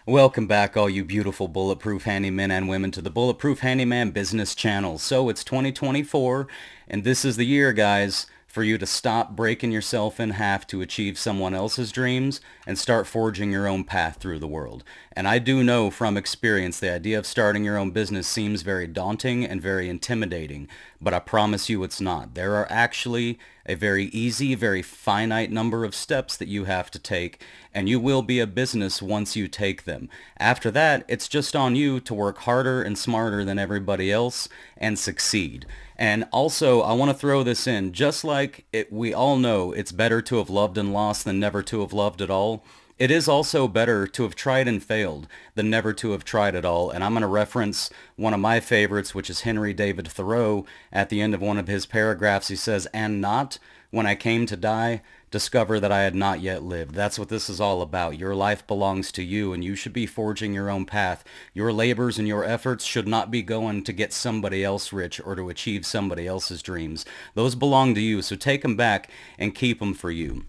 Welcome back, all you beautiful Bulletproof handymen and women, to the Bulletproof Handyman business channel. So it's 2024, and this is the year, guys, for you to stop breaking yourself in half to achieve someone else's dreams and start forging your own path through the world. And I do know from experience the idea of starting your own business seems very daunting and very intimidating, but I promise you it's not. There are actually a very easy, very finite number of steps that you have to take, and you will be a business once you take them. After that, it's just on you to work harder and smarter than everybody else and succeed. And also, I want to throw this in, just like we all know it's better to have loved and lost than never to have loved at all. It is also better to have tried and failed than never to have tried at all. And I'm going to reference one of my favorites, which is Henry David Thoreau. At the end of one of his paragraphs, he says, "And not, when I came to die, discover that I had not yet lived." That's what this is all about. Your life belongs to you, and you should be forging your own path. Your labors and your efforts should not be going to get somebody else rich or to achieve somebody else's dreams. Those belong to you, so take them back and keep them for you.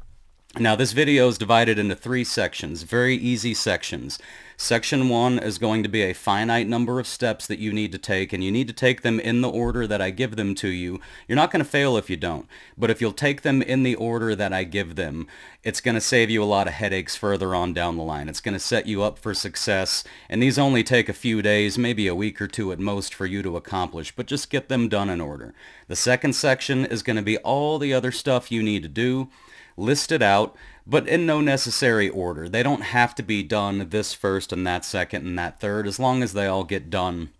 Now, this video is divided into 3 sections, very easy sections. Section 1 is going to be a finite number of steps that you need to take, and you need to take them in the order that I give them to you. You're not going to fail if you don't, but if you'll take them in the order that I give them, it's going to save you a lot of headaches further on down the line. It's going to set you up for success, and these only take a few days, maybe a week or 2 at most for you to accomplish, but just get them done in order. The second section is going to be all the other stuff you need to do, listed out, but in no necessary order. They don't have to be done this first and that second and that third, as long as they all get done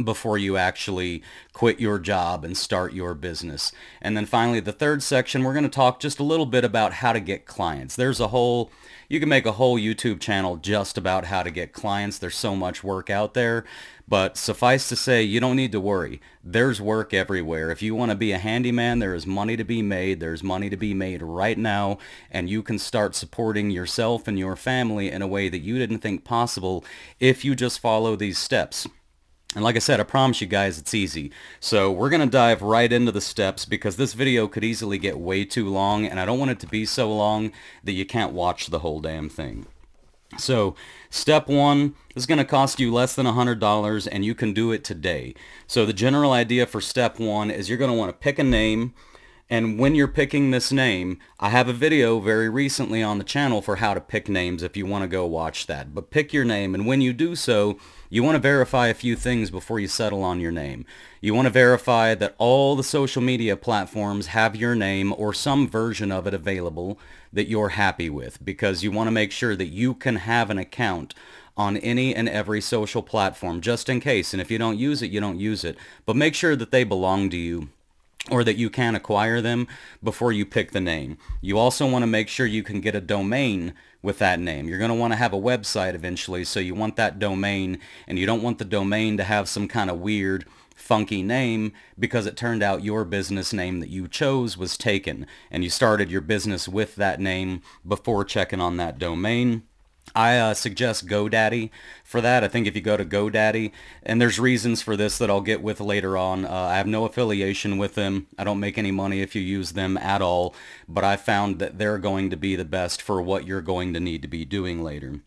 before you actually quit your job and start your business. And then finally, the third section, we're going to talk just a little bit about how to get clients. You can make a whole YouTube channel just about how to get clients. There's so much work out there. But suffice to say, you don't need to worry. There's work everywhere. If you want to be a handyman, there is money to be made. There's money to be made right now, and you can start supporting yourself and your family in a way that you didn't think possible if you just follow these steps. And like I said, I promise you guys it's easy. So we're going to dive right into the steps because this video could easily get way too long, and I don't want it to be so long that you can't watch the whole damn thing. So step 1 is going to cost you less than $100, and you can do it today. So the general idea for step 1 is you're going to want to pick a name. And when you're picking this name, I have a video very recently on the channel for how to pick names if you want to go watch that. But pick your name, and when you do so, you want to verify a few things before you settle on your name. You want to verify that all the social media platforms have your name or some version of it available that you're happy with, because you want to make sure that you can have an account on any and every social platform just in case. And if you don't use it, you don't use it. But make sure that they belong to you, or that you can acquire them before you pick the name. You also want to make sure you can get a domain with that name. You're going to want to have a website eventually, so you want that domain, and you don't want the domain to have some kind of weird, funky name because it turned out your business name that you chose was taken, and you started your business with that name before checking on that domain. I suggest GoDaddy for that. I think if you go to GoDaddy, and there's reasons for this that I'll get with later on. I have no affiliation with them. I don't make any money if you use them at all, but I found that they're going to be the best for what you're going to need to be doing later.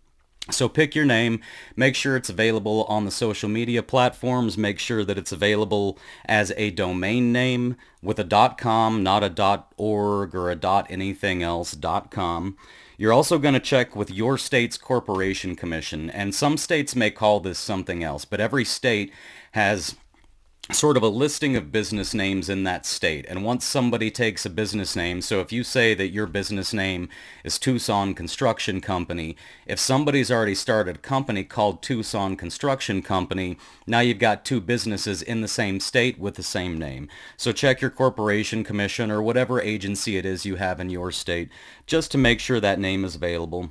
So pick your name, make sure it's available on the social media platforms, make sure that it's available as a domain name with a .com, not a .org or a anything else, .com. You're also going to check with your state's corporation commission, and some states may call this something else, but every state has sort of a listing of business names in that state. And once somebody takes a business name, so if you say that your business name is Tucson Construction Company, if somebody's already started a company called Tucson Construction Company, now you've got 2 businesses in the same state with the same name. So check your corporation commission or whatever agency it is you have in your state just to make sure that name is available.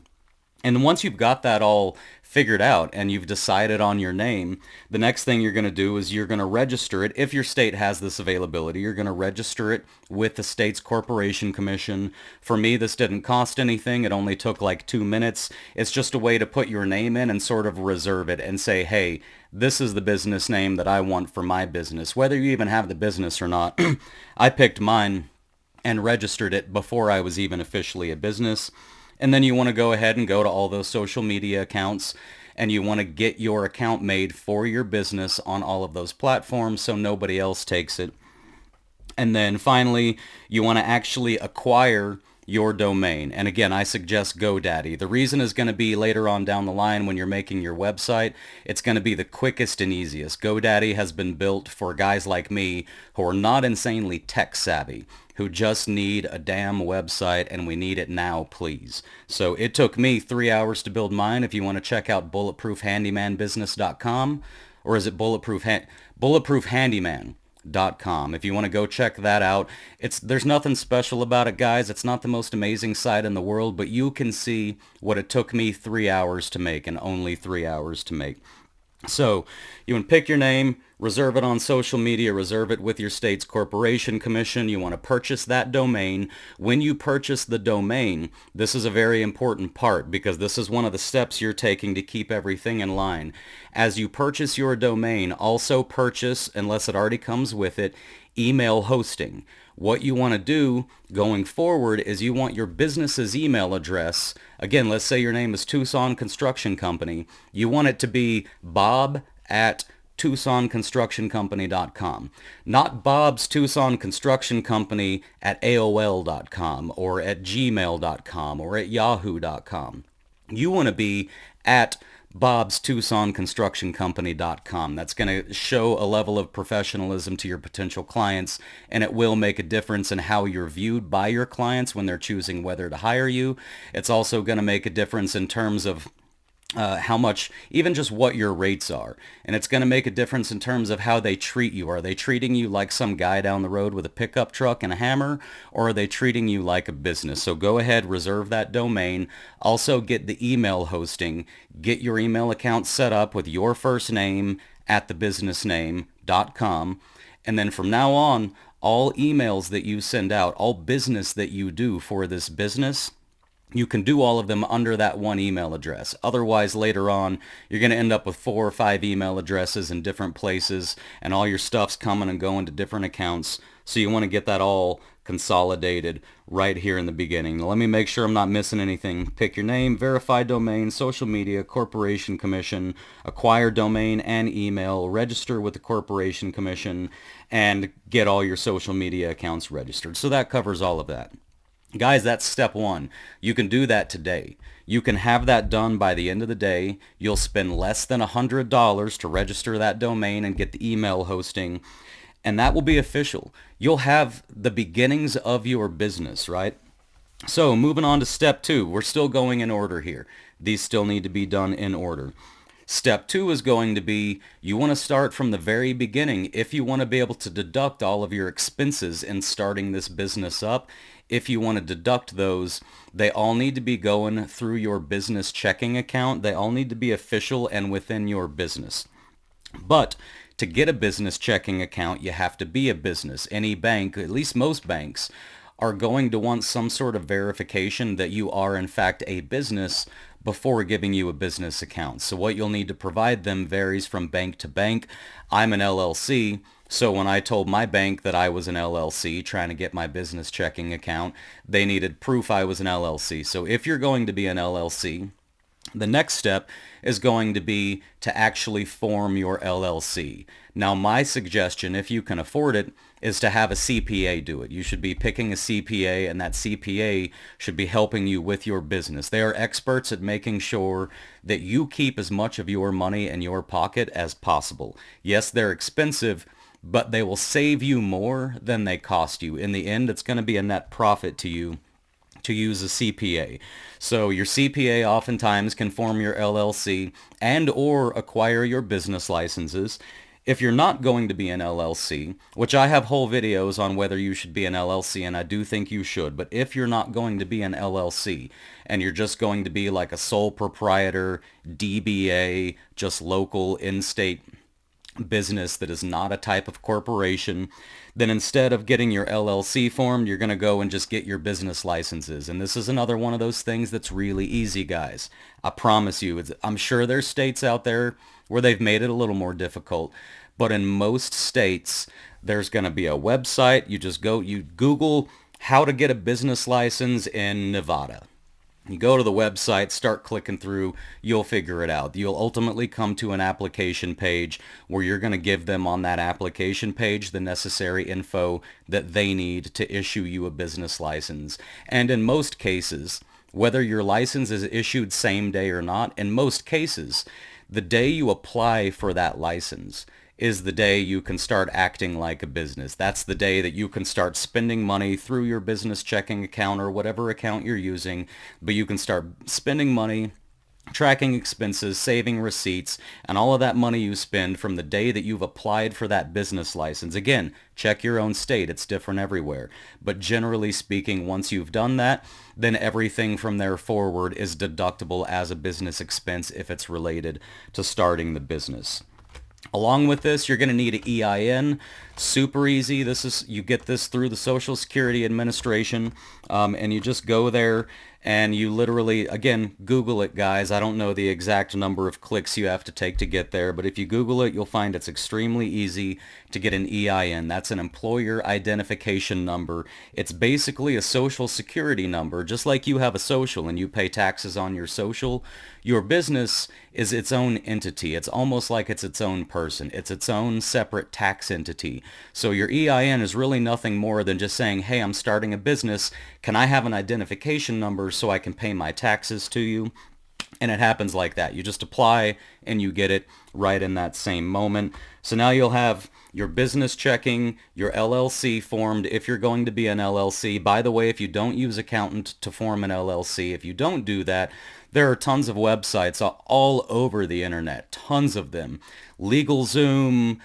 And once you've got that all figured out and you've decided on your name, the next thing you're going to do is you're going to register it. If your state has this availability, you're going to register it with the state's corporation commission. For me, this didn't cost anything. It only took like 2 minutes. It's just a way to put your name in and sort of reserve it and say, hey, this is the business name that I want for my business. Whether you even have the business or not, I picked mine and registered it before I was even officially a business. And then you want to go ahead and go to all those social media accounts and you want to get your account made for your business on all of those platforms so nobody else takes it. And then finally, you want to actually acquire your domain. And again, I suggest GoDaddy. The reason is going to be later on down the line when you're making your website, it's going to be the quickest and easiest. GoDaddy has been built for guys like me who are not insanely tech savvy, who just need a damn website, and we need it now, please. So it took me 3 hours to build mine. If you want to check out bulletproofhandymanbusiness.com, or is it bulletproofhandyman.com. If you want to go check that out, there's nothing special about it, guys. It's not the most amazing site in the world, but you can see what it took me 3 hours to make, and only 3 hours to make. So you want to pick your name, reserve it on social media, reserve it with your state's corporation commission. You want to purchase that domain. When you purchase the domain, this is a very important part because this is one of the steps you're taking to keep everything in line. As you purchase your domain, also purchase, unless it already comes with it, email hosting. What you want to do going forward is you want your business's email address. Again, let's say your name is Tucson Construction Company. You want it to be bob@TucsonConstructionCompany.com, not Bob's Tucson Construction Company at AOL.com or at gmail.com or at yahoo.com. You want to be at Bob's TucsonConstructionCompany.com. That's going to show a level of professionalism to your potential clients, and it will make a difference in how you're viewed by your clients when they're choosing whether to hire you. It's also going to make a difference in terms of how much, even just what your rates are. And it's going to make a difference in terms of how they treat you. Are they treating you like some guy down the road with a pickup truck and a hammer, or are they treating you like a business? So go ahead, reserve that domain. Also get the email hosting. Get your email account set up with your first name at thebusinessname.com. And then from now on, all emails that you send out, all business that you do for this business, you can do all of them under that one email address. Otherwise, later on, you're going to end up with 4 or 5 email addresses in different places, and all your stuff's coming and going to different accounts. So you want to get that all consolidated right here in the beginning. Now, let me make sure I'm not missing anything. Pick your name, verify domain, social media, corporation commission, acquire domain and email, register with the corporation commission, and get all your social media accounts registered. So that covers all of that. Guys, that's step one. You can do that today. You can have that done by the end of the day. You'll spend less than $100 to register that domain and get the email hosting, and that will be official. You'll have the beginnings of your business, right? So moving on to step two. We're still going in order here. These still need to be done in order. Step two is going to be, you want to start from the very beginning if you want to be able to deduct all of your expenses in starting this business up. If you want to deduct those, they all need to be going through your business checking account. They all need to be official and within your business. But to get a business checking account, you have to be a business. Any bank, at least most banks, are going to want some sort of verification that you are in fact a business before giving you a business account. So what you'll need to provide them varies from bank to bank. I'm an LLC, so when I told my bank that I was an LLC trying to get my business checking account, they needed proof I was an LLC. So if you're going to be an LLC, the next step is going to be to actually form your LLC. Now, my suggestion, if you can afford it, is to have a CPA do it. You should be picking a CPA, and that CPA should be helping you with your business. They are experts at making sure that you keep as much of your money in your pocket as possible. Yes, they're expensive, but they will save you more than they cost you. In the end, it's going to be a net profit to you to use a CPA. So your CPA oftentimes can form your LLC and or acquire your business licenses. If you're not going to be an LLC, which I have whole videos on whether you should be an LLC, and I do think you should, but if you're not going to be an LLC and you're just going to be like a sole proprietor, DBA, just local in-state business that is not a type of corporation, then instead of getting your LLC formed, you're going to go and just get your business licenses. And this is another one of those things that's really easy, guys. I promise you. I'm sure there's states out there where they've made it a little more difficult, but in most states, there's going to be a website. You just go, you Google how to get a business license in Nevada. You go to the website, start clicking through, you'll figure it out. You'll ultimately come to an application page where you're going to give them on that application page the necessary info that they need to issue you a business license. And in most cases, whether your license is issued same day or not, in most cases, the day you apply for that license is the day you can start acting like a business. That's the day that you can start spending money through your business checking account or whatever account you're using, but you can start spending money, tracking expenses, saving receipts, and all of that money you spend from the day that you've applied for that business license. Again, check your own state. It's different everywhere. But generally speaking, once you've done that, then everything from there forward is deductible as a business expense if it's related to starting the business. Along with this, you're going to need an EIN. Super easy. You get this through the Social Security Administration, and you just go there and you literally, again, Google it, guys. I don't know the exact number of clicks you have to take to get there, but if you Google it, you'll find it's extremely easy to get an EIN. That's an employer identification number. It's basically a Social Security number, just like you have a social and you pay taxes on your social. Your business is its own entity. It's almost like it's its own person. It's its own separate tax entity. So your EIN is really nothing more than just saying, hey, I'm starting a business. Can I have an identification number so I can pay my taxes to you? And it happens like that. You just apply and you get it right in that same moment. So now you'll have your business checking, your LLC formed if you're going to be an LLC. By the way, if you don't use accountant to form an LLC, if you don't do that, there are tons of websites all over the internet, tons of them. LegalZoom,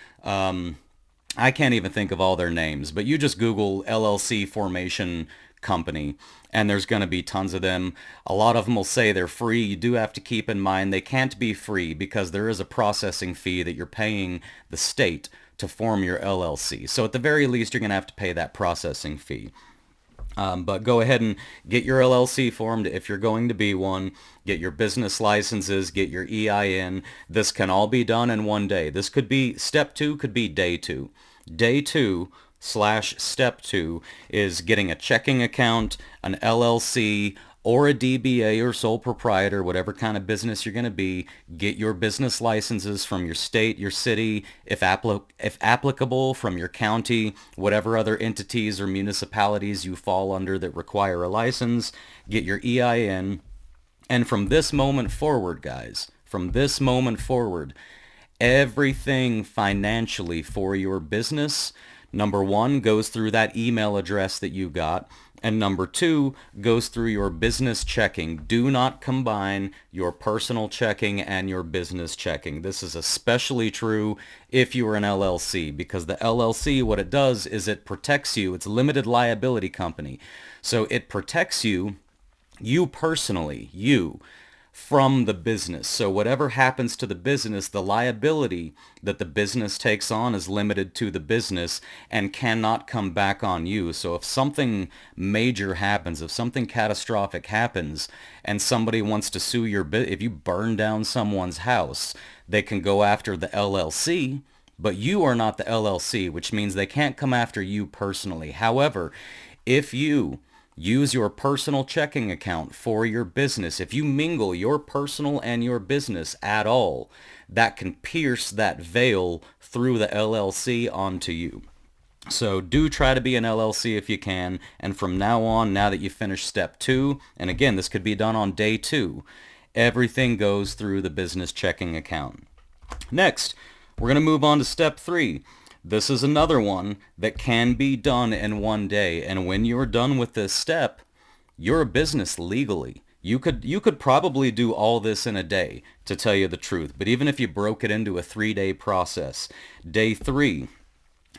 I can't even think of all their names, but you just Google LLC formation company and there's going to be tons of them. A lot of them will say they're free. You do have to keep in mind they can't be free because there is a processing fee that you're paying the state to form your LLC. So at the very least, you're going to have to pay that processing fee. But go ahead and get your LLC formed if you're going to be one. Get your business licenses, get your EIN. This can all be done in one day. This could be, step 2 could be day 2. Day 2/step 2 is getting a checking account, an LLC, or a DBA or sole proprietor, whatever kind of business you're going to be. Get your business licenses from your state, your city, if applicable, from your county, whatever other entities or municipalities you fall under that require a license. Get your EIN. And from this moment forward, guys, from this moment forward, everything financially for your business, number 1, goes through that email address that you got. And number 2, goes through your business checking. Do not combine your personal checking and your business checking. This is especially true if you are an LLC, because the LLC, what it does is it protects you. It's a limited liability company. So it protects you personally, from the business. So whatever happens to the business, the liability that the business takes on is limited to the business and cannot come back on you. So if something major happens, if something catastrophic happens and somebody wants to sue your business, if you burn down someone's house, they can go after the LLC, but you are not the LLC, which means they can't come after you personally. However, if you use your personal checking account for your business, if you mingle your personal and your business at all, that can pierce that veil through the LLC onto you. So do try to be an LLC if you can. And from now on, now that you finish step 2, and again, this could be done on day 2, everything goes through the business checking account. Next, we're going to move on to step 3. This is another one that can be done in one day. And when you're done with this step, you're a business legally. You could probably do all this in a day, to tell you the truth. But even if you broke it into a 3-day process, day 3,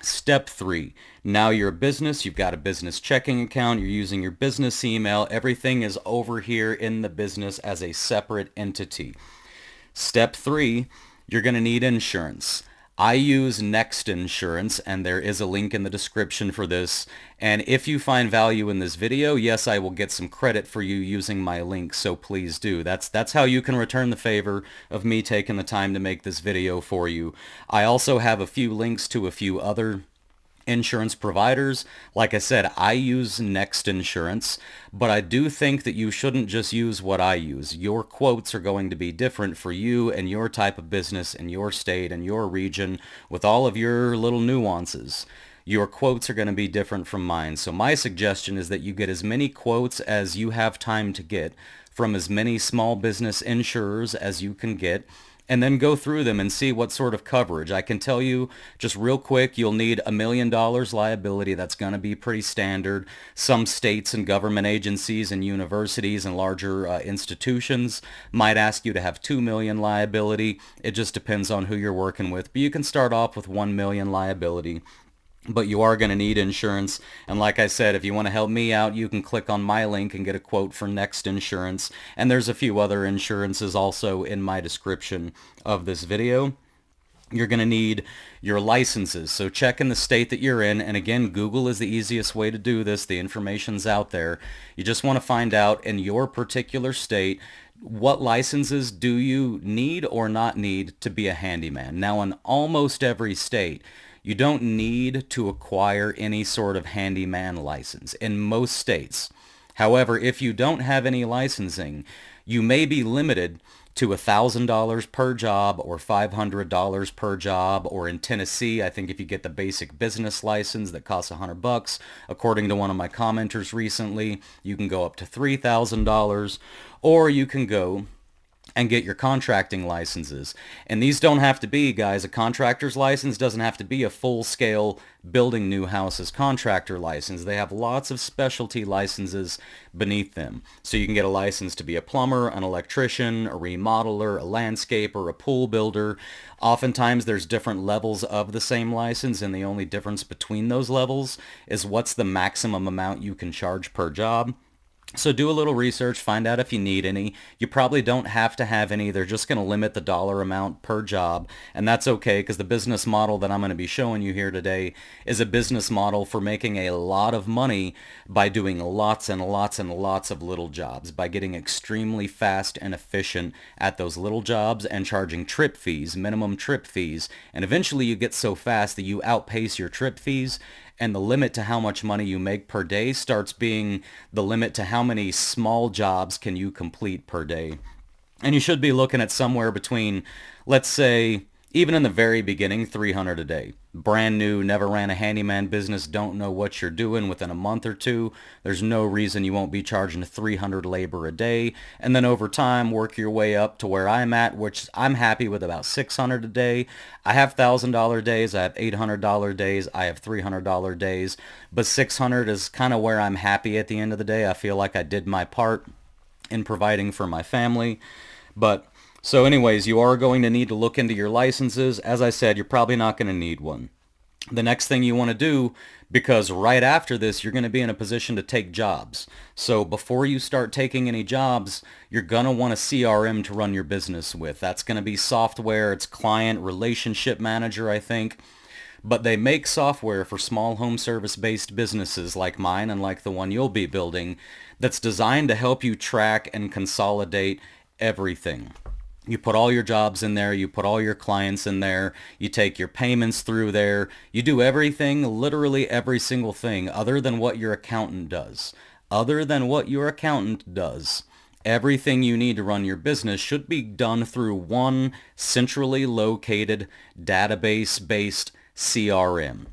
step 3, now you're a business, you've got a business checking account, you're using your business email, everything is over here in the business as a separate entity. Step 3, you're going to need insurance. I use Next Insurance, and there is a link in the description for this. And if you find value in this video, yes, I will get some credit for you using my link, so please do. That's how you can return the favor of me taking the time to make this video for you. I also have a few links to a few other insurance providers. Like I said, I use Next Insurance, but I do think that you shouldn't just use what I use. Your quotes are going to be different for you and your type of business and your state and your region with all of your little nuances. Your quotes are going to be different from mine. So my suggestion is that you get as many quotes as you have time to get from as many small business insurers as you can get, and then go through them and see what sort of coverage. I can tell you just real quick, you'll need $1 million liability. That's going to be pretty standard. Some states and government agencies and universities and larger institutions might ask you to have $2 million liability. It just depends on who you're working with. But you can start off with $1 million liability. But you are going to need insurance. And like I said, if you want to help me out, you can click on my link and get a quote for Next Insurance. And there's a few other insurances also in my description of this video. You're going to need your licenses. So check in the state that you're in. And again, Google is the easiest way to do this. The information's out there. You just want to find out in your particular state, what licenses do you need or not need to be a handyman? Now, in almost every state, you don't need to acquire any sort of handyman license in most states. However, if you don't have any licensing, you may be limited to $1,000 per job or $500 per job, or in Tennessee, I think if you get the basic business license that costs $100, according to one of my commenters recently, you can go up to $3,000, or you can go and get your contracting licenses. And these don't have to be, guys, a contractor's license doesn't have to be a full-scale building new houses contractor license. They have lots of specialty licenses beneath them. So you can get a license to be a plumber, an electrician, a remodeler, a landscaper, a pool builder. Oftentimes there's different levels of the same license, and the only difference between those levels is what's the maximum amount you can charge per job. So do a little research, find out if you need any. You probably don't have to have any. They're just going to limit the dollar amount per job, and that's okay, because the business model that I'm going to be showing you here today is a business model for making a lot of money by doing lots and lots and lots of little jobs, by getting extremely fast and efficient at those little jobs and charging trip fees, minimum trip fees, and eventually you get so fast that you outpace your trip fees, and the limit to how much money you make per day starts being the limit to how many small jobs can you complete per day. And you should be looking at somewhere between, let's say, even in the very beginning, 300 a day. Brand new, never ran a handyman business, don't know what you're doing. Within a month or two, there's no reason you won't be charging 300 labor a day. And then over time, work your way up to where I'm at, which I'm happy with about 600 a day. I have $1,000 days, I have $800 days, I have $300 days. But 600 is kind of where I'm happy at the end of the day. I feel like I did my part in providing for my family. But so anyways, you are going to need to look into your licenses. As I said, you're probably not going to need one. The next thing you want to do, because right after this, you're going to be in a position to take jobs. So before you start taking any jobs, you're going to want a CRM to run your business with. That's going to be software. It's Client Relationship Manager, I think. But they make software for small home service-based businesses like mine and like the one you'll be building that's designed to help you track and consolidate everything. You put all your jobs in there, you put all your clients in there, you take your payments through there, you do everything, literally every single thing, other than what your accountant does. Other than what your accountant does. Everything you need to run your business should be done through one centrally located database-based CRM.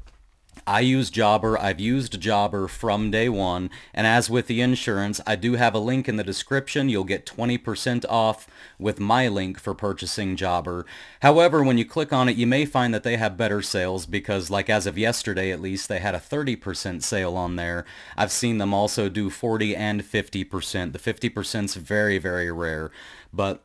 I use Jobber. I've used Jobber from day one. And as with the insurance, I do have a link in the description. You'll get 20% off with my link for purchasing Jobber. However, when you click on it, you may find that they have better sales because, like as of yesterday at least, they had a 30% sale on there. I've seen them also do 40 and 50%. The 50% is very, very rare. But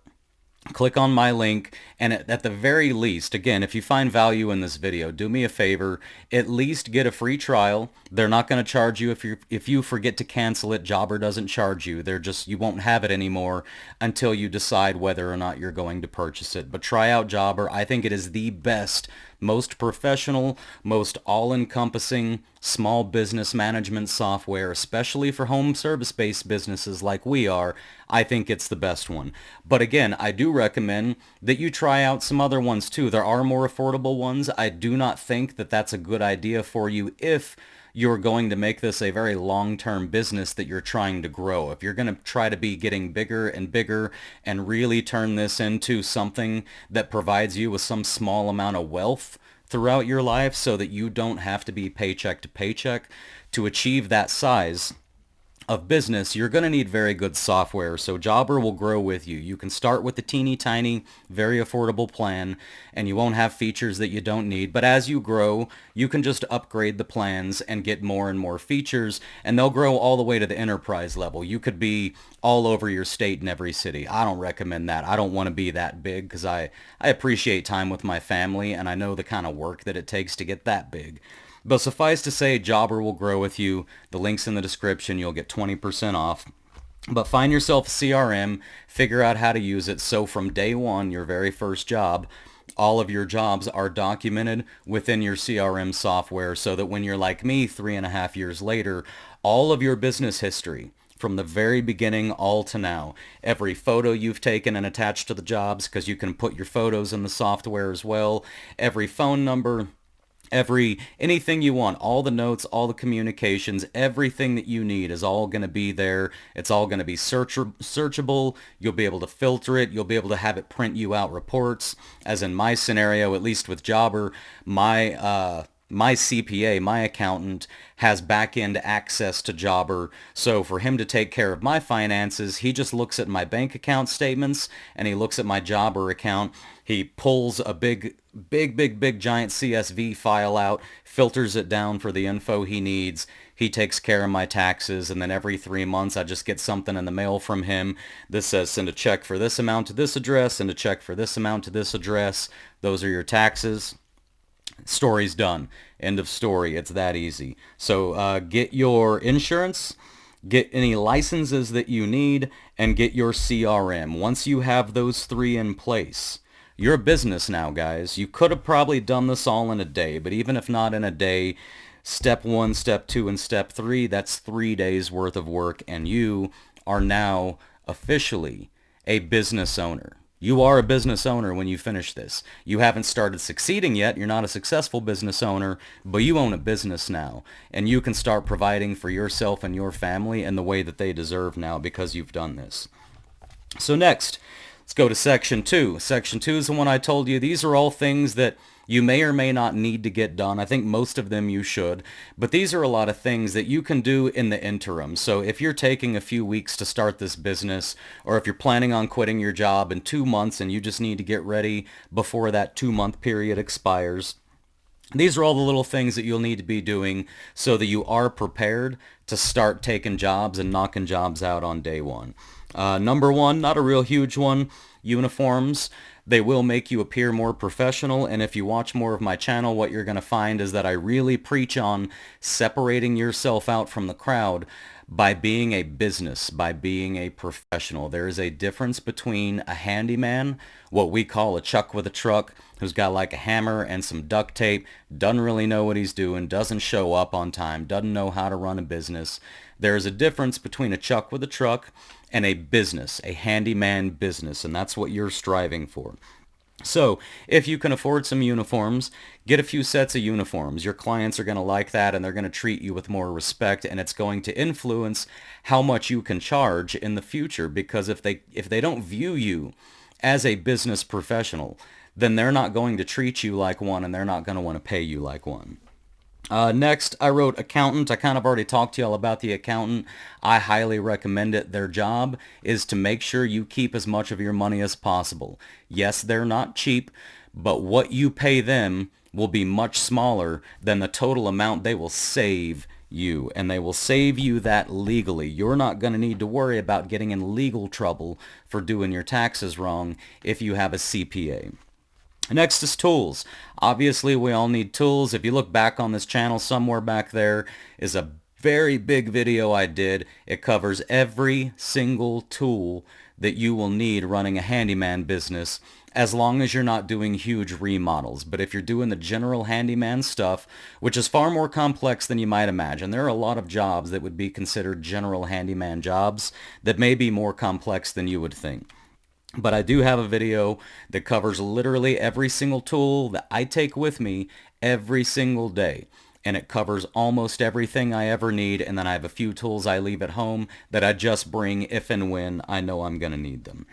click on my link, and at the very least, again, if you find value in this video, do me a favor, at least get a free trial. They're not going to charge you if you forget to cancel it. Jobber doesn't charge you. You won't have it anymore until you decide whether or not you're going to purchase it. But try out Jobber. I think it is the best most professional, most all-encompassing small business management software, especially for home service-based businesses like we are. I think it's the best one. But again, I do recommend that you try out some other ones too. There are more affordable ones. I do not think that that's a good idea for you if you're going to make this a very long-term business that you're trying to grow. If you're going to try to be getting bigger and bigger and really turn this into something that provides you with some small amount of wealth throughout your life so that you don't have to be paycheck to paycheck to achieve that size of business, you're going to need very good software. So 𝗬𝗪𝗟 will grow with you. You can start with the teeny tiny, very affordable plan, and you won't have features that you don't need. But as you grow, you can just upgrade the plans and get more and more features, and they'll grow all the way to the enterprise level. You could be all over your state in every city. I don't recommend that. I don't want to be that big because I appreciate time with my family, and I know the kind of work that it takes to get that big. But suffice to say, 𝗬𝗪𝗟 will grow with you. The link's in the description. You'll get 20% off. But find yourself a CRM, figure out how to use it, so from day one, your very first job, all of your jobs are documented within your CRM software so that when you're like me 3.5 years later, all of your business history, from the very beginning all to now, every photo you've taken and attached to the jobs, because you can put your photos in the software as well, every phone number, anything you want, all the notes, all the communications, everything that you need is all going to be there. It's all going to be searchable. You'll be able to filter it. You'll be able to have it print you out reports. As in my scenario, at least with 𝗬𝗪𝗟, my CPA, my accountant, has back-end access to 𝗬𝗪𝗟. So for him to take care of my finances, he just looks at my bank account statements and he looks at my 𝗬𝗪𝗟 account. He pulls a big giant CSV file out, filters it down for the info he needs. He takes care of my taxes, and then every 3 months I just get something in the mail from him. This says send a check for this amount to this address, send a check for this amount to this address. Those are your taxes. Story's done. End of story. It's that easy. So get your insurance, get any licenses that you need, and get your CRM. Once you have those 3 in place, you're a business now, guys. You could have probably done this all in a day, but even if not in a day, step 1, step 2, and step 3, that's 3 days worth of work, and you are now officially a business owner. You are a business owner when you finish this. You haven't started succeeding yet. You're not a successful business owner, but you own a business now, and you can start providing for yourself and your family in the way that they deserve now because you've done this. So next, let's go to section 2. Section 2 is the one I told you. These are all things that you may or may not need to get done. I think most of them you should, but these are a lot of things that you can do in the interim. So if you're taking a few weeks to start this business, or if you're planning on quitting your job in 2 months and you just need to get ready before that 2-month period expires, these are all the little things that you'll need to be doing so that you are prepared to start taking jobs and knocking jobs out on day one. Number 1, not a real huge one, uniforms. They will make you appear more professional, and if you watch more of my channel, what you're going to find is that I really preach on separating yourself out from the crowd by being a business, by being a professional. There is a difference between a handyman, what we call a chuck with a truck, who's got like a hammer and some duct tape, doesn't really know what he's doing, doesn't show up on time, doesn't know how to run a business. There is a difference between a chuck with a truck and a business, a handyman business, and that's what you're striving for. So if you can afford some uniforms, get a few sets of uniforms. Your clients are going to like that, and they're going to treat you with more respect, and it's going to influence how much you can charge in the future, because if they don't view you as a business professional, then they're not going to treat you like one, and they're not going to want to pay you like one. Next, I wrote accountant. I kind of already talked to y'all about the accountant. I highly recommend it. Their job is to make sure you keep as much of your money as possible. Yes, they're not cheap, but what you pay them will be much smaller than the total amount they will save you, and they will save you that legally. You're not going to need to worry about getting in legal trouble for doing your taxes wrong if you have a CPA. Next is tools. Obviously, we all need tools. If you look back on this channel, somewhere back there is a very big video I did. It covers every single tool that you will need running a handyman business, as long as you're not doing huge remodels. But if you're doing the general handyman stuff, which is far more complex than you might imagine, there are a lot of jobs that would be considered general handyman jobs that may be more complex than you would think. But I do have a video that covers literally every single tool that I take with me every single day. And it covers almost everything I ever need. And then I have a few tools I leave at home that I just bring if and when I know I'm going to need them.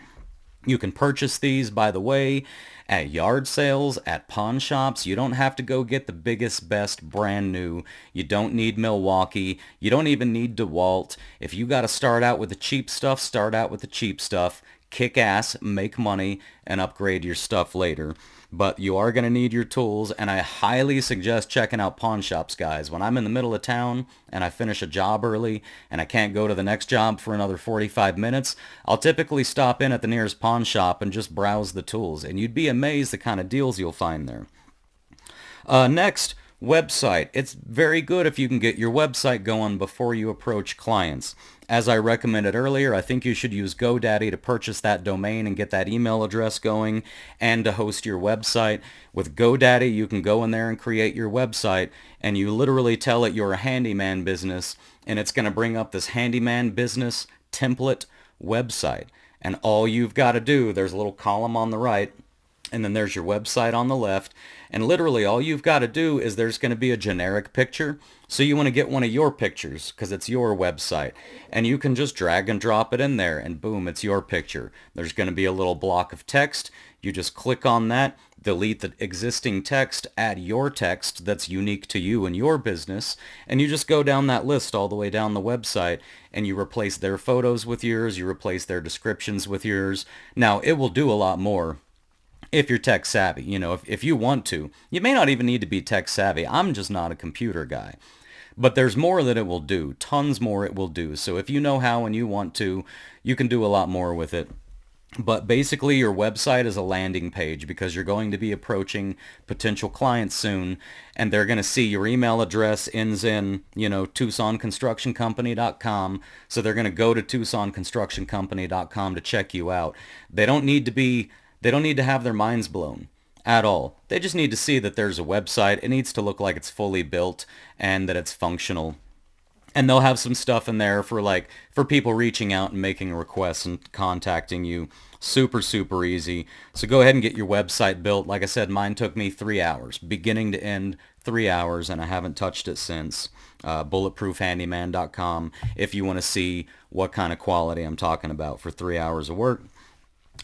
You can purchase these, by the way, at yard sales, at pawn shops. You don't have to go get the biggest, best, brand new. You don't need Milwaukee. You don't even need DeWalt. If you got to start out with the cheap stuff, start out with the cheap stuff. Kick ass, make money, and upgrade your stuff later. But you are going to need your tools, and I highly suggest checking out pawn shops, guys. When I'm in the middle of town and I finish a job early and I can't go to the next job for another 45 minutes, I'll typically stop in at the nearest pawn shop and just browse the tools, and you'd be amazed the kind of deals you'll find there. Next, website. It's very good if you can get your website going before you approach clients. As I recommended earlier, I think you should use GoDaddy to purchase that domain and get that email address going and to host your website. With GoDaddy, you can go in there and create your website, and you literally tell it you're a handyman business, and it's going to bring up this handyman business template website. And all you've got to do, there's a little column on the right, and then there's your website on the left, and literally all you've got to do is there's going to be a generic picture. So you want to get one of your pictures because it's your website, and you can just drag and drop it in there, and boom, it's your picture. There's going to be a little block of text. You just click on that, delete the existing text, add your text that's unique to you and your business, and you just go down that list all the way down the website, and you replace their photos with yours, you replace their descriptions with yours. Now, it will do a lot more if you're tech savvy. You know, if you want to. You may not even need to be tech savvy. I'm just not a computer guy. But there's more that it will do. Tons more it will do. So if you know how and you want to, you can do a lot more with it. But basically your website is a landing page because you're going to be approaching potential clients soon, and they're going to see your email address ends in, TucsonConstructionCompany.com. So they're going to go to TucsonConstructionCompany.com to check you out. They don't need to have their minds blown at all. They just need to see that there's a website. It needs to look like it's fully built and that it's functional. And they'll have some stuff in there for people reaching out and making requests and contacting you. Super, super easy. So go ahead and get your website built. Like I said, mine took me 3 hours, beginning to end, 3 hours, and I haven't touched it since. BulletproofHandyman.com if you want to see what kind of quality I'm talking about for 3 hours of work.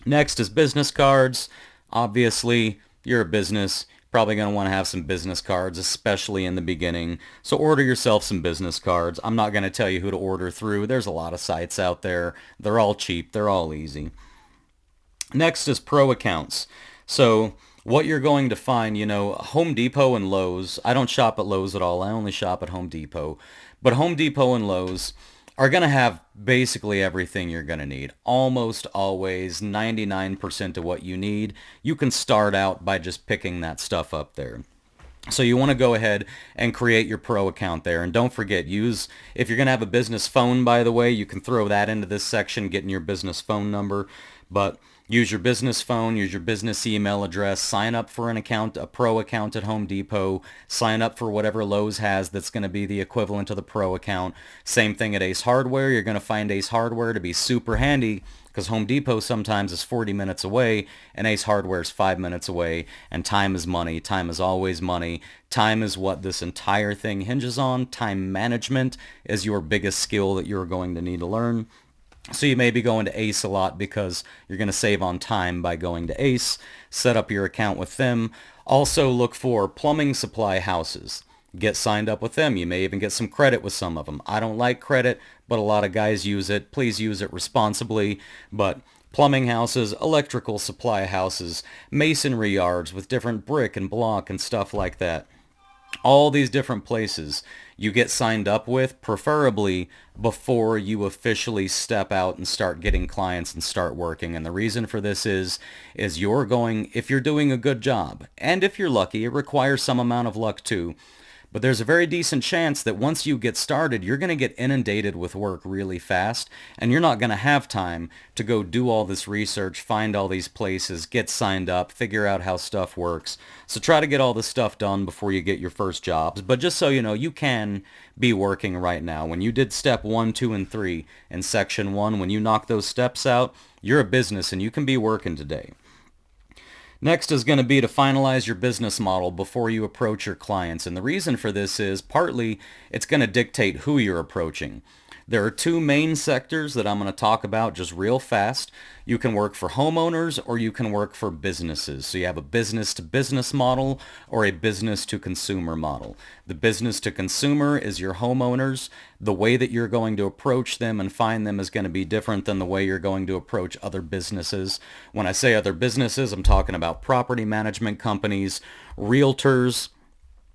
Next is business cards. Obviously, you're a business. Probably going to want to have some business cards, especially in the beginning. So order yourself some business cards. I'm not going to tell you who to order through. There's a lot of sites out there. They're all cheap. They're all easy. Next is pro accounts. So what you're going to find, Home Depot and Lowe's. I don't shop at Lowe's at all. I only shop at Home Depot. But Home Depot and Lowe's are going to have basically everything you're going to need. Almost always, 99% of what you need. You can start out by just picking that stuff up there. So you want to go ahead and create your pro account there. And don't forget, if you're going to have a business phone, by the way, you can throw that into this section, getting your business phone number. But use your business phone, use your business email address, sign up for an account, a pro account at Home Depot, sign up for whatever Lowe's has that's going to be the equivalent of the pro account. Same thing at Ace Hardware. You're going to find Ace Hardware to be super handy because Home Depot sometimes is 40 minutes away and Ace Hardware is 5 minutes away, and time is money. Time is always money. Time is what this entire thing hinges on. Time management is your biggest skill that you're going to need to learn. So you may be going to Ace a lot because you're going to save on time by going to Ace. Set up your account with them. Also look for plumbing supply houses. Get signed up with them. You may even get some credit with some of them. I don't like credit, but a lot of guys use it. Please use it responsibly. But plumbing houses, electrical supply houses, masonry yards with different brick and block and stuff like that. All these different places you get signed up with, preferably before you officially step out and start getting clients and start working. And the reason for this is if you're doing a good job, and if you're lucky, it requires some amount of luck too. But there's a very decent chance that once you get started, you're going to get inundated with work really fast, and you're not going to have time to go do all this research, find all these places, get signed up, figure out how stuff works. So try to get all this stuff done before you get your first jobs. But just so you know, you can be working right now. When you did step 1, 2, and 3 in section 1, when you knock those steps out, you're a business and you can be working today. Next is going to be to finalize your business model before you approach your clients. And the reason for this is partly it's going to dictate who you're approaching. There are two main sectors that I'm going to talk about just real fast. You can work for homeowners or you can work for businesses. So you have a business to business model or a business to consumer model. The business to consumer is your homeowners. The way that you're going to approach them and find them is going to be different than the way you're going to approach other businesses. When I say other businesses, I'm talking about property management companies, realtors,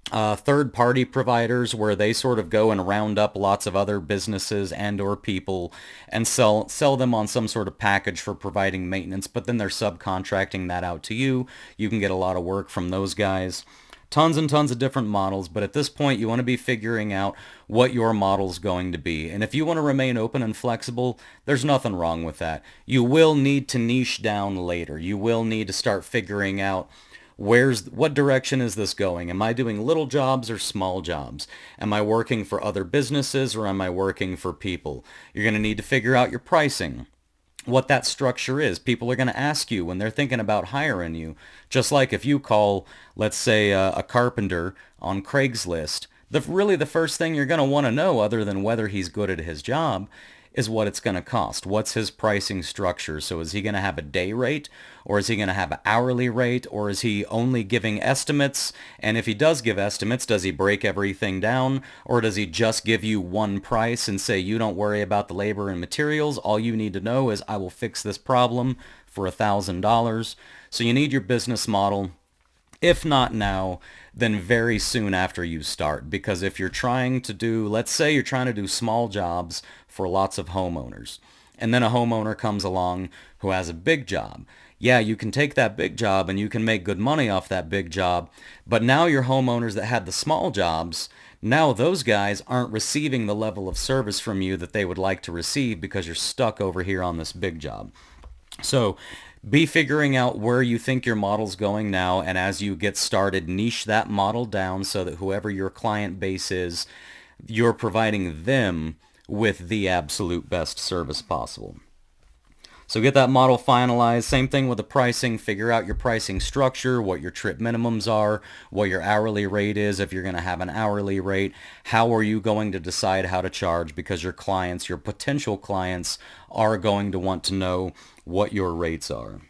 third-party providers where they sort of go and round up lots of other businesses and or people and sell them on some sort of package for providing maintenance, but then they're subcontracting that out to you. You can get a lot of work from those guys. Tons and tons of different models, but at this point you want to be figuring out what your model's going to be. And if you want to remain open and flexible, there's nothing wrong with that. You will need to niche down later. You will need to start figuring out what direction is this going? Am I doing little jobs or small jobs? Am I working for other businesses or am I working for people? You're going to need to figure out your pricing, what that structure is. People are going to ask you when they're thinking about hiring you. Just like if you call, let's say, a carpenter on Craigslist, really the first thing you're going to want to know, other than whether he's good at his job, is what it's going to cost. What's his pricing structure? So is he going to have a day rate, or is he going to have an hourly rate, or is he only giving estimates? And if he does give estimates, does he break everything down, or does he just give you one price and say, you don't worry about the labor and materials, all you need to know is I will fix this problem for $1,000. So you need your business model. If not now, then very soon after you start. Because if you're trying to do, let's say you're trying to do small jobs for lots of homeowners, and then a homeowner comes along who has a big job. Yeah, you can take that big job and you can make good money off that big job, but now your homeowners that had the small jobs, now those guys aren't receiving the level of service from you that they would like to receive because you're stuck over here on this big job. So be figuring out where you think your model's going now, and as you get started, niche that model down so that whoever your client base is, you're providing them with the absolute best service possible. So get that model finalized. Same thing with the pricing. Figure out your pricing structure, what your trip minimums are, what your hourly rate is if you're going to have an hourly rate. How are you going to decide how to charge? Because your clients, your potential clients, are going to want to know what your rates are.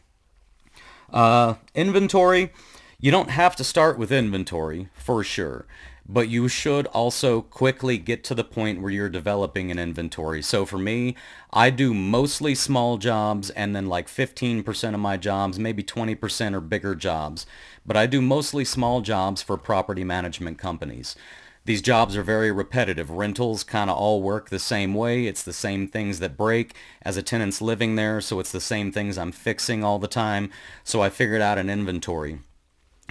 Inventory. You don't have to start with inventory for sure, but you should also quickly get to the point where you're developing an inventory. So for me, I do mostly small jobs, and then like 15% of my jobs, maybe 20% are bigger jobs. But I do mostly small jobs for property management companies. These jobs are very repetitive. Rentals kind of all work the same way. It's the same things that break as a tenant's living there, so it's the same things I'm fixing all the time. So I figured out an inventory.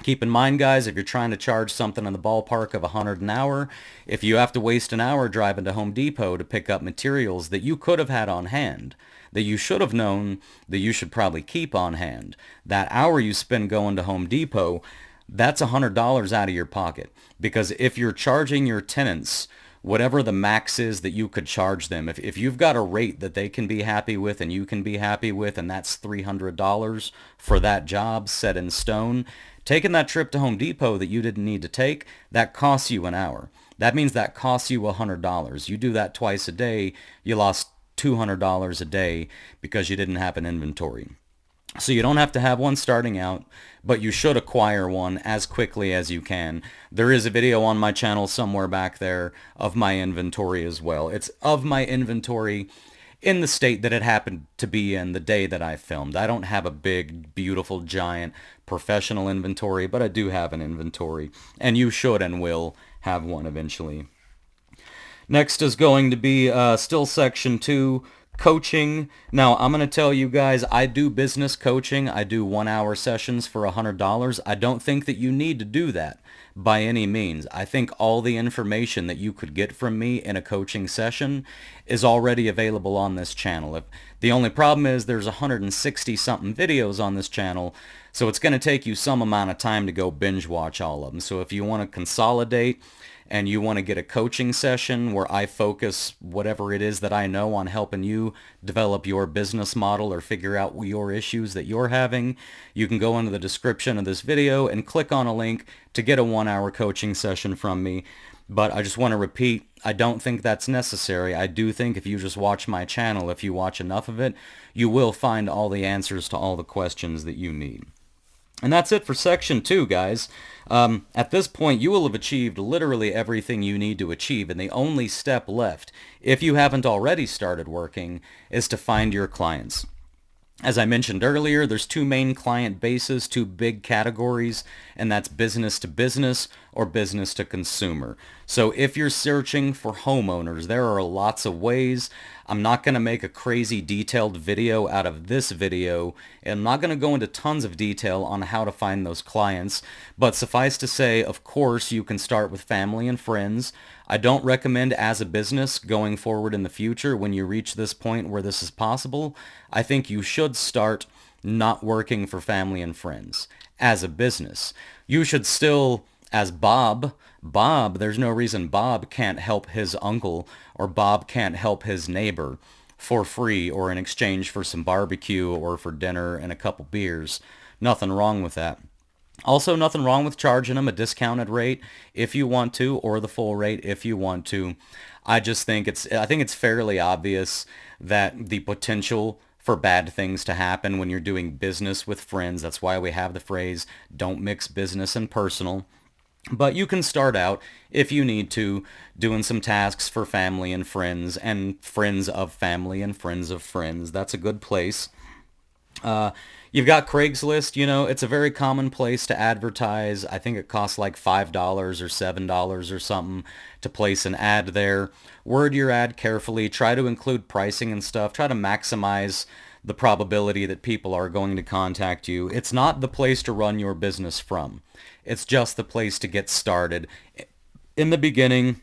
Keep in mind, guys, if you're trying to charge something in the ballpark of $100 an hour, if you have to waste an hour driving to Home Depot to pick up materials that you could have had on hand, that you should have known that you should probably keep on hand, that hour you spend going to Home Depot, that's $100 out of your pocket. Because if you're charging your tenants whatever the max is that you could charge them, if you've got a rate that they can be happy with and you can be happy with, and that's $300 for that job set in stone, taking that trip to Home Depot that you didn't need to take, that costs you an hour. That means that costs you $100. You do that twice a day, you lost $200 a day because you didn't have an inventory. So you don't have to have one starting out, but you should acquire one as quickly as you can. There is a video on my channel somewhere back there of my inventory as well. It's of my inventory in the state that it happened to be in the day that I filmed. I don't have a big, beautiful, giant professional inventory, but I do have an inventory, and you should and will have one eventually. Next is going to be still section 2, Coaching. Now, I'm going to tell you guys, I do business coaching. I do 1-hour sessions for $100. I don't think that you need to do that by any means. I think all the information that you could get from me in a coaching session is already available on this channel. The only problem is there's 160 something videos on this channel, so it's going to take you some amount of time to go binge watch all of them. So if you want to consolidate and you want to get a coaching session where I focus whatever it is that I know on helping you develop your business model or figure out your issues that you're having, you can go into the description of this video and click on a link to get a 1-hour coaching session from me. But I just want to repeat, I don't think that's necessary. I do think if you just watch my channel, if you watch enough of it, you will find all the answers to all the questions that you need. And that's it for section 2, guys. At this point, you will have achieved literally everything you need to achieve, and the only step left, if you haven't already started working, is to find your clients. As I mentioned earlier, there's 2 main client bases, 2 big categories, and that's business to business or business to consumer. So if you're searching for homeowners, there are lots of ways. I'm not going to make a crazy detailed video out of this video, and I'm not going to go into tons of detail on how to find those clients, but suffice to say, of course, you can start with family and friends. I don't recommend as a business going forward in the future when you reach this point where this is possible. I think you should start not working for family and friends as a business. You should still, as Bob, there's no reason Bob can't help his uncle or Bob can't help his neighbor for free or in exchange for some barbecue or for dinner and a couple beers. Nothing wrong with that. Also, nothing wrong with charging them a discounted rate if you want to, or the full rate if you want to. I think it's fairly obvious that the potential for bad things to happen when you're doing business with friends. That's why we have the phrase, don't mix business and personal. But you can start out, if you need to, doing some tasks for family and friends of family and friends of friends. That's a good place. You've got Craigslist. It's a very common place to advertise. I think it costs like $5 or $7 or something to place an ad there. Word your ad carefully. Try to include pricing and stuff. Try to maximize the probability that people are going to contact you. It's not the place to run your business from. It's just the place to get started. In the beginning,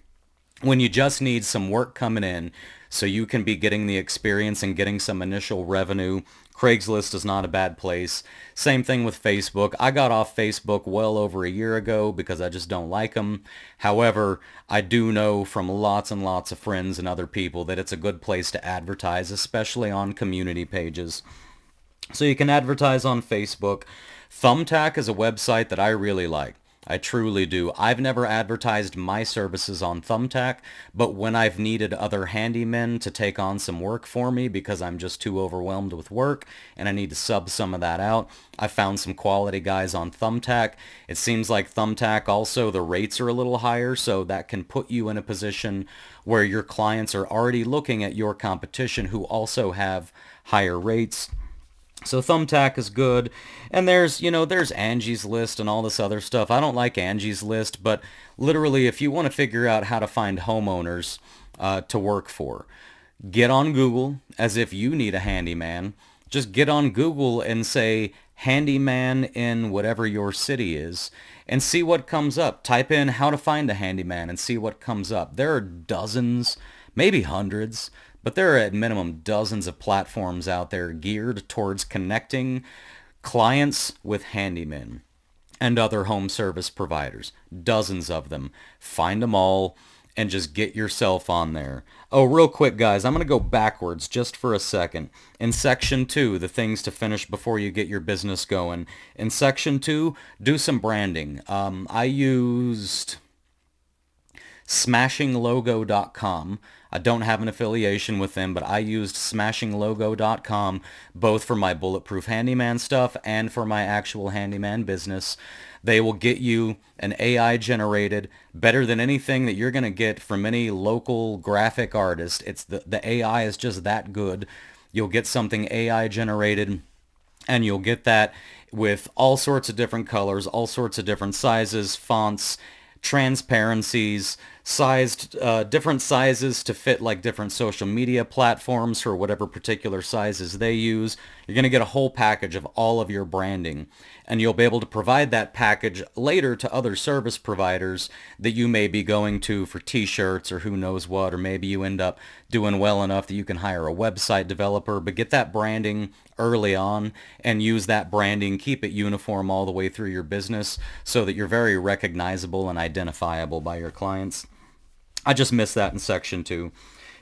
when you just need some work coming in so you can be getting the experience and getting some initial revenue, Craigslist is not a bad place. Same thing with Facebook. I got off Facebook well over a year ago because I just don't like them. However, I do know from lots and lots of friends and other people that it's a good place to advertise, especially on community pages. So you can advertise on Facebook. Thumbtack is a website that I really like. I truly do. I've never advertised my services on Thumbtack, but when I've needed other handymen to take on some work for me because I'm just too overwhelmed with work and I need to sub some of that out, I found some quality guys on Thumbtack. It seems like Thumbtack also, the rates are a little higher, so that can put you in a position where your clients are already looking at your competition who also have higher rates. So Thumbtack is good. And there's Angie's List and all this other stuff. I don't like Angie's List, but literally if you want to figure out how to find homeowners to work for, get on Google as if you need a handyman. Just get on Google and say handyman in whatever your city is and see what comes up. Type in how to find a handyman and see what comes up. There are dozens, maybe hundreds, but there are at minimum dozens of platforms out there geared towards connecting clients with handymen and other home service providers. Dozens of them. Find them all and just get yourself on there. Oh, real quick, guys, I'm going to go backwards just for a second. In Section 2, the things to finish before you get your business going. In Section 2, do some branding. I used smashinglogo.com. I don't have an affiliation with them, but I used smashinglogo.com both for my Bulletproof Handyman stuff and for my actual handyman business. They will get you an AI generated, better than anything that you're going to get from any local graphic artist. It's the AI is just that good. You'll get something AI generated, and you'll get that with all sorts of different colors, all sorts of different sizes, fonts, transparencies, different sizes to fit like different social media platforms for whatever particular sizes they use. You're going to get a whole package of all of your branding, and you'll be able to provide that package later to other service providers that you may be going to for t-shirts or who knows what, or maybe you end up doing well enough that you can hire a website developer, but get that branding early on and use that branding, keep it uniform all the way through your business so that you're very recognizable and identifiable by your clients. I just missed that in section 2.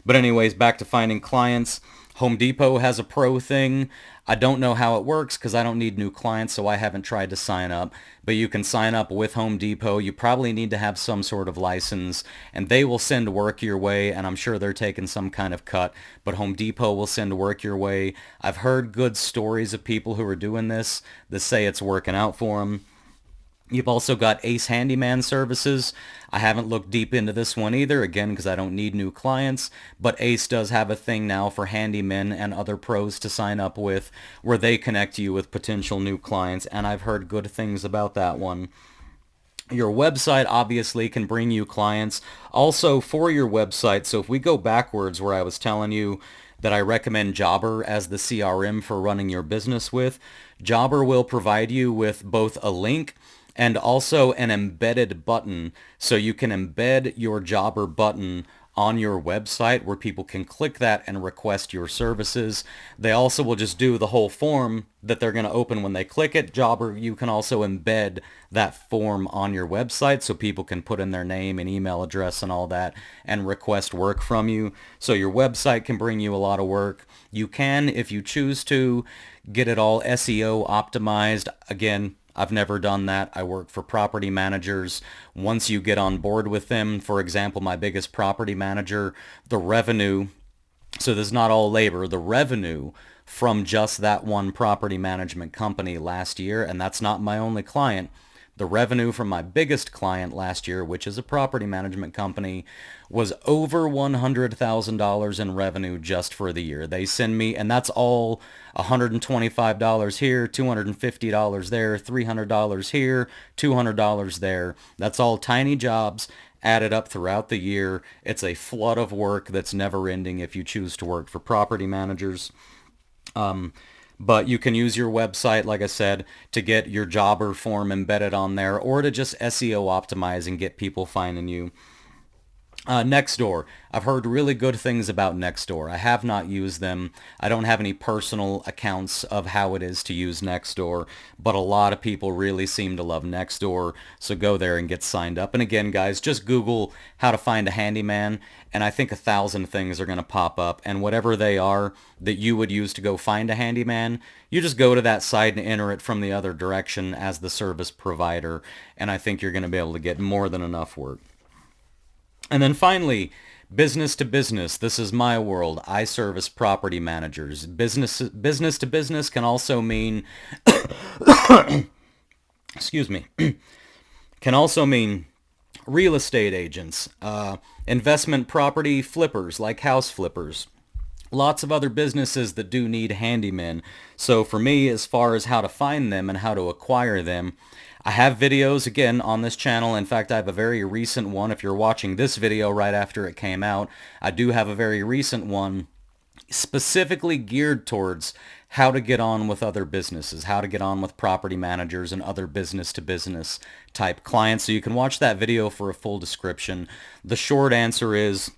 But anyways, back to finding clients. Home Depot has a pro thing. I don't know how it works because I don't need new clients, so I haven't tried to sign up. But you can sign up with Home Depot. You probably need to have some sort of license, and they will send work your way, and I'm sure they're taking some kind of cut, but Home Depot will send work your way. I've heard good stories of people who are doing this that say it's working out for them. You've also got Ace Handyman services. I haven't looked deep into this one either, again, because I don't need new clients, but Ace does have a thing now for handymen and other pros to sign up with where they connect you with potential new clients, and I've heard good things about that one. Your website obviously can bring you clients also for your website. So if we go backwards where I was telling you that I recommend Jobber as the CRM for running your business with, Jobber will provide you with both a link and also an embedded button, so you can embed your Jobber button on your website where people can click that and request your services. They also will just do the whole form that they're going to open when they click it. Jobber, you can also embed that form on your website so people can put in their name and email address and all that and request work from you. So your website can bring you a lot of work. You can, if you choose to, get it all SEO optimized. Again, I've never done that. I work for property managers. Once you get on board with them, for example, my biggest property manager, the revenue, so this is not all labor, the revenue from just that one property management company last year, and that's not my only client, the revenue from my biggest client last year, which is a property management company, was over $100,000 in revenue just for the year. They send me, and that's all $125 here, $250 there, $300 here, $200 there. That's all tiny jobs added up throughout the year. It's a flood of work that's never ending if you choose to work for property managers. But you can use your website, like I said, to get your Jobber form embedded on there, or to just SEO optimize and get people finding you. Nextdoor. I've heard really good things about Nextdoor. I have not used them. I don't have any personal accounts of how it is to use Nextdoor, but a lot of people really seem to love Nextdoor, so go there and get signed up. And again, guys, just Google how to find a handyman, and I think 1,000 things are going to pop up, and whatever they are that you would use to go find a handyman, you just go to that site and enter it from the other direction as the service provider, and I think you're going to be able to get more than enough work. And then finally, business to business. This is my world. I service property managers. Business to business can also mean, excuse me, can also mean real estate agents, investment property flippers like house flippers. Lots of other businesses that do need handymen. So for me, as far as how to find them and how to acquire them, I have videos, again, on this channel. In fact, I have a very recent one. If you're watching this video right after it came out, I do have a very recent one specifically geared towards how to get on with other businesses, how to get on with property managers and other business-to-business type clients. So you can watch that video for a full description. The short answer is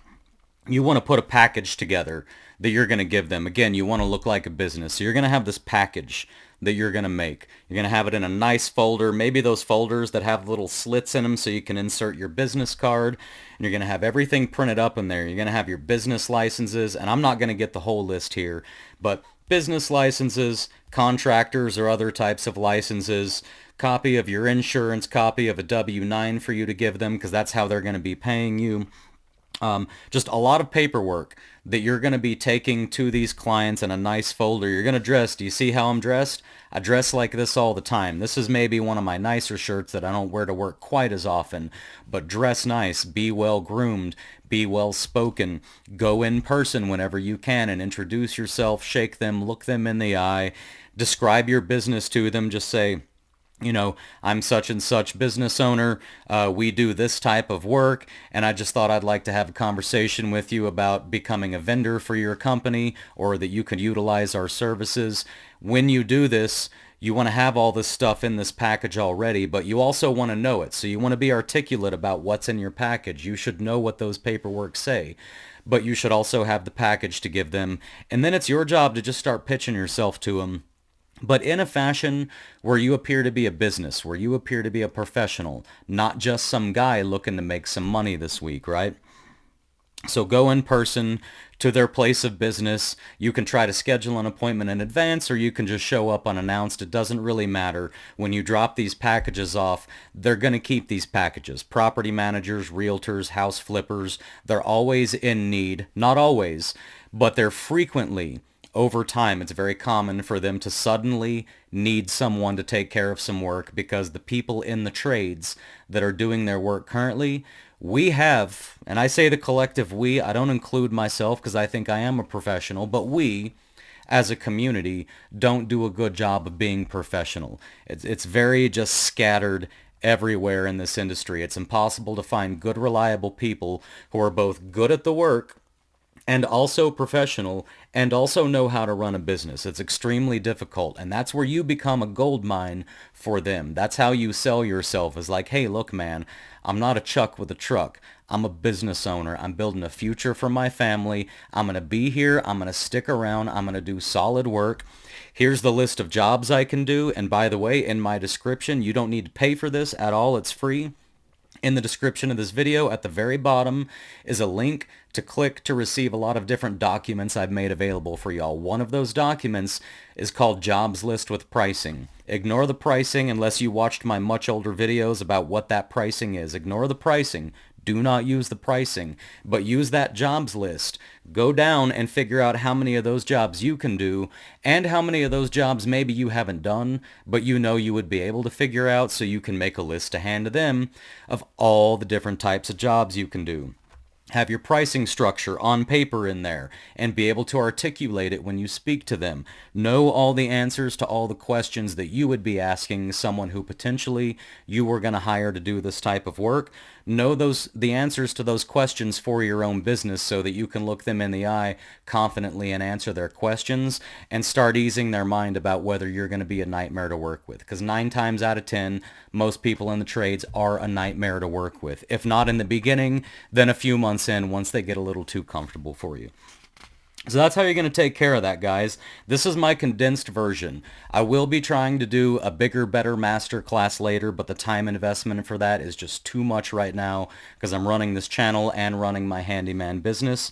you want to put a package together that you're going to give them. Again, you want to look like a business. So you're going to have this package that you're going to make. You're going to have it in a nice folder, maybe those folders that have little slits in them so you can insert your business card. And you're going to have everything printed up in there. You're going to have your business licenses, and I'm not going to get the whole list here, but business licenses, contractors or other types of licenses, copy of your insurance, copy of a W-9 for you to give them because that's how they're going to be paying you. Just a lot of paperwork that you're going to be taking to these clients in a nice folder. You're going to dress. Do you see how I'm dressed? I dress like this all the time. This is maybe one of my nicer shirts that I don't wear to work quite as often. But dress nice, be well groomed, be well spoken, go in person whenever you can and introduce yourself, shake them, look them in the eye, describe your business to them. Just say, I'm such and such business owner. We do this type of work, and I just thought I'd like to have a conversation with you about becoming a vendor for your company, or that you could utilize our services. When you do this, you want to have all this stuff in this package already, but you also want to know it. So you want to be articulate about what's in your package. You should know what those paperwork say, but you should also have the package to give them. And then it's your job to just start pitching yourself to them, but in a fashion where you appear to be a business, where you appear to be a professional, not just some guy looking to make some money this week, right? So go in person to their place of business. You can try to schedule an appointment in advance, or you can just show up unannounced. It doesn't really matter. When you drop these packages off, they're going to keep these packages. Property managers, realtors, house flippers, they're always in need. Not always, but they're frequently, over time, it's very common for them to suddenly need someone to take care of some work, because the people in the trades that are doing their work currently, we have, and I say the collective we, I don't include myself because I think I am a professional, but we as a community don't do a good job of being professional. It's very just scattered everywhere in this industry. It's impossible to find good, reliable people who are both good at the work and also professional, and also know how to run a business. It's extremely difficult, and that's where you become a gold mine for them. That's how you sell yourself, is like, hey, look, man, I'm not a Chuck with a truck. I'm a business owner. I'm building a future for my family. I'm going to be here. I'm going to stick around. I'm going to do solid work. Here's the list of jobs I can do, and by the way, in my description, you don't need to pay for this at all. It's free. In the description of this video, at the very bottom, is a link to click to receive a lot of different documents I've made available for y'all. One of those documents is called Jobs List with Pricing. Ignore the pricing unless you watched my much older videos about what that pricing is. Ignore the pricing. Do not use the pricing, but use that jobs list. Go down and figure out how many of those jobs you can do, and how many of those jobs maybe you haven't done, but you know you would be able to figure out, so you can make a list to hand to them of all the different types of jobs you can do. Have your pricing structure on paper in there and be able to articulate it when you speak to them. Know all the answers to all the questions that you would be asking someone who potentially you were going to hire to do this type of work. Know the answers to those questions for your own business, so that you can look them in the eye confidently and answer their questions, and start easing their mind about whether you're going to be a nightmare to work with. Because 9 times out of 10, most people in the trades are a nightmare to work with. If not in the beginning, then a few months in, once they get a little too comfortable for you. So that's how you're going to take care of that, guys. This is my condensed version. I will be trying to do a bigger, better master class later, but the time investment for that is just too much right now, because I'm running this channel and running my handyman business.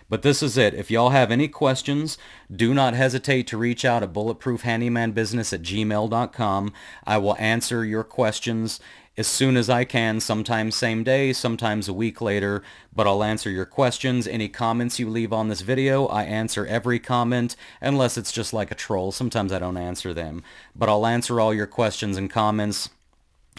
But this is it. If y'all have any questions, do not hesitate to reach out at bulletproofhandymanbusiness@gmail.com. I will answer your questions as soon as I can, sometimes same day, sometimes a week later, but I'll answer your questions. Any comments you leave on this video, I answer every comment, unless it's just like a troll. Sometimes I don't answer them, but I'll answer all your questions and comments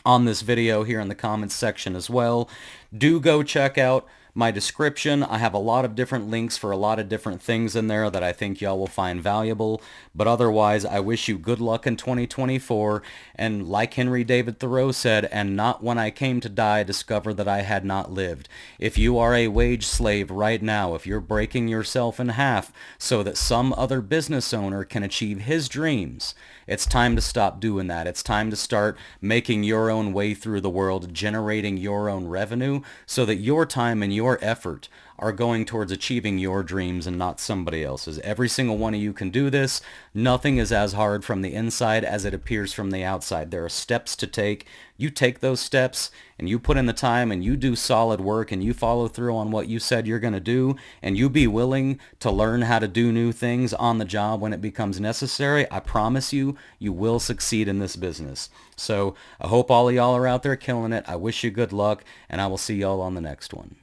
on this video here in the comments section as well. Do go check out my description. I have a lot of different links for a lot of different things in there that I think y'all will find valuable. But otherwise, I wish you good luck in 2024. And like Henry David Thoreau said, and not when I came to die discover that I had not lived. If you are a wage slave right now, if you're breaking yourself in half so that some other business owner can achieve his dreams, it's time to stop doing that. It's time to start making your own way through the world, generating your own revenue, so that your time and your effort are going towards achieving your dreams and not somebody else's. Every single one of you can do this. Nothing is as hard from the inside as it appears from the outside. There are steps to take. You take those steps and you put in the time and you do solid work and you follow through on what you said you're going to do, and you be willing to learn how to do new things on the job when it becomes necessary. I promise you, you will succeed in this business. So I hope all of y'all are out there killing it. I wish you good luck, and I will see y'all on the next one.